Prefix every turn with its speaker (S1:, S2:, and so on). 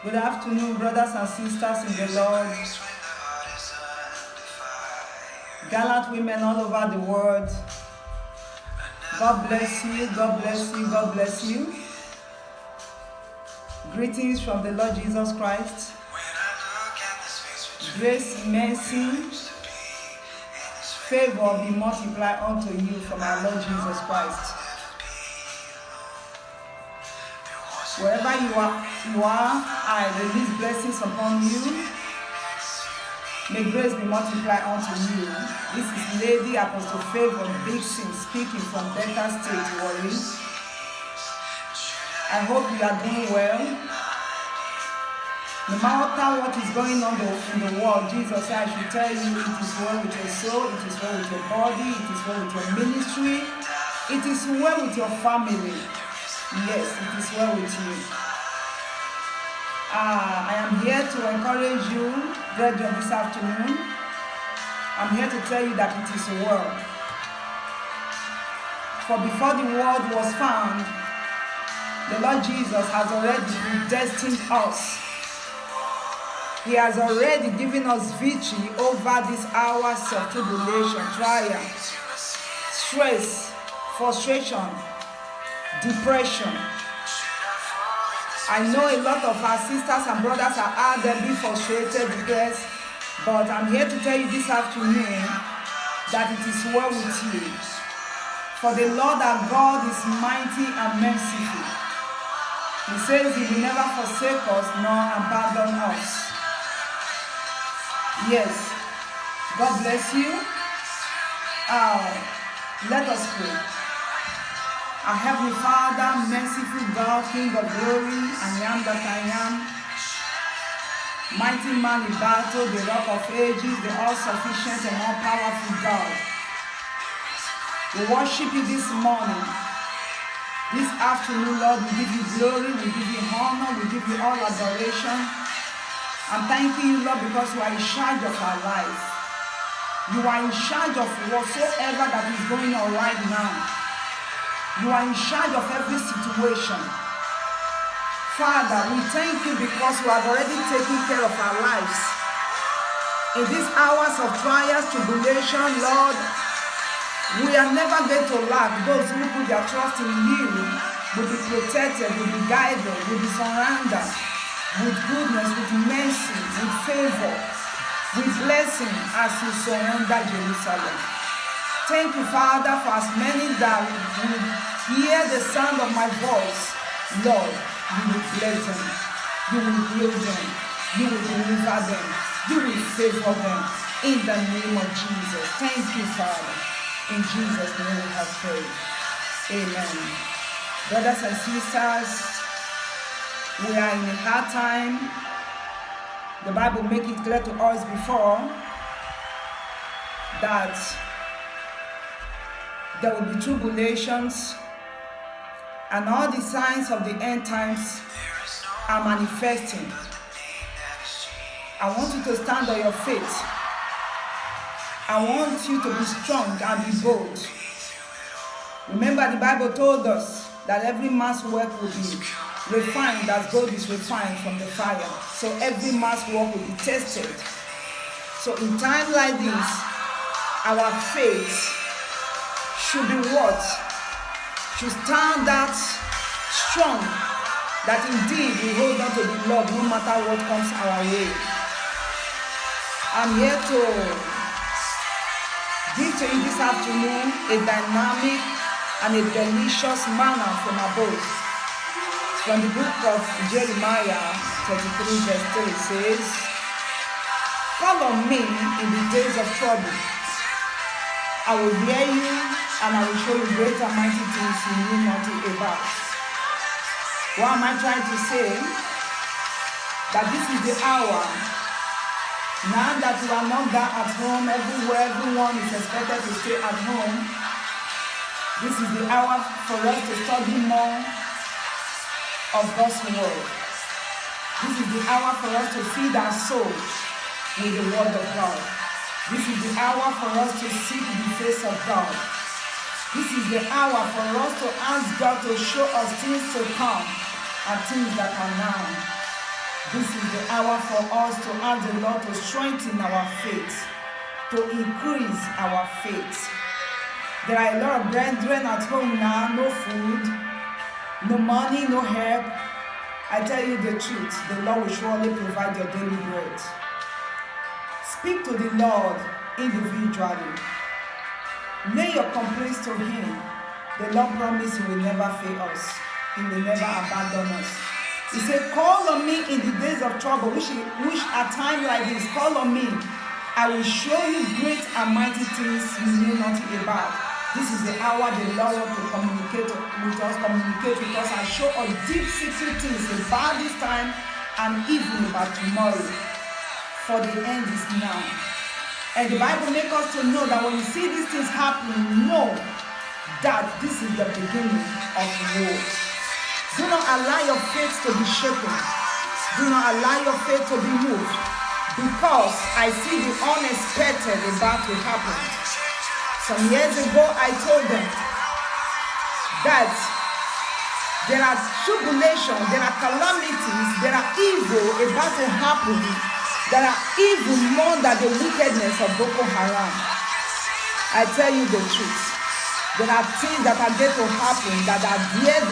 S1: Good afternoon, brothers and sisters in the Lord. Gallant women all over the world. God bless you, God bless you, God bless you. Greetings from the Lord Jesus Christ. Grace, mercy, favor be multiplied unto you from our Lord Jesus Christ. Wherever you are, I release blessings upon you. May grace be multiplied unto you. This is Lady Apostle Favor Dixon speaking from Delta State, Warri. I hope you are doing well. No matter what is going on in the world, Jesus said, I should tell you, it is well with your soul, it is well with your body, it is well with your ministry, it is well with your family. Yes, it is well with you. I am here to encourage you, brethren, this afternoon. I'm here to tell you that it is well. For before the world was found, the Lord Jesus has already predestined us. He has already given us victory over these hours of tribulation, trial, stress, frustration, depression. I know a lot of our sisters and brothers are out there being frustrated, depressed, but I'm here to tell you this afternoon that it is well with you. For the Lord our God is mighty and merciful. He says He will never forsake us nor abandon us. Yes, God bless you. Let us pray. Our Heavenly Father, merciful God, King of glory, I am that I am. Mighty man in battle, the rock of ages, the all-sufficient and all-powerful God. We worship you this morning. This afternoon, Lord, we give you glory, we give you honor, we give you all adoration. I'm thanking you, Lord, because you are in charge of our life. You are in charge of whatsoever that is going on right now. You are in charge of every situation. Father, we thank you because you have already taken care of our lives. In these hours of trials, tribulation, Lord, we are never going to lack. Those who put their trust in you will be protected, will be guided, will be surrounded with goodness, with mercy, with favor, with blessing as you surrender Jerusalem. Thank you, Father, for as many that will hear the sound of my voice. Lord, you will bless them, you will heal them, you will deliver them, you will favor them in the name of Jesus. Thank you, Father. In Jesus' name we have prayed. Amen. Brothers and sisters, we are in a hard time. The Bible makes it clear to us before that there will be tribulations, and all the signs of the end times are manifesting. I want you to stand on your feet. I want you to be strong and be bold. Remember, the Bible told us that every man's work will be refined as gold is refined from the fire. So every man's work will be tested. So in times like this, our faith should be what? Should stand that strong, that indeed we hold on to the Lord no matter what comes our way. I'm here to give to you this afternoon a dynamic and a delicious manna from above. From the book of Jeremiah 33 verse 3 says, call on me in the days of trouble. I will hear you, and I will show you great and mighty things you know nothing about. What am I trying to say? That this is the hour. Now that you are not there at home, everywhere, everyone is expected to stay at home. This is the hour for us to study more of God's word. This is the hour for us to feed our soul with the word of God. This is the hour for us to seek the face of God. This is the hour for us to ask God to show us things to come and things that are now. This is the hour for us to ask the Lord to strengthen our faith, to increase our faith. There are a lot of brethren at home now, no food, no money, no help. I tell you the truth, the Lord will surely provide your daily bread. Speak to the Lord individually. Lay your complaints to Him. The Lord promised He will never fail us. He will never abandon us. He said, call on me in the days of trouble, which at times like this, call on me. I will show you great and mighty things you know nothing about. This is the hour the Lord wants to communicate with us and show us deep secret things about this time and even about tomorrow. For the end is now. And the Bible makes us to know that when you see these things happening, know that this is the beginning of war. Do not allow your faith to be shaken. Do not allow your faith to be moved. Because I see the unexpected about to happen. Some years ago, I told them that there are tribulations, there are calamities, there are evil about to happen. There are evil more than the wickedness of Boko Haram. I tell you the truth. There are things that are going to happen that are dear.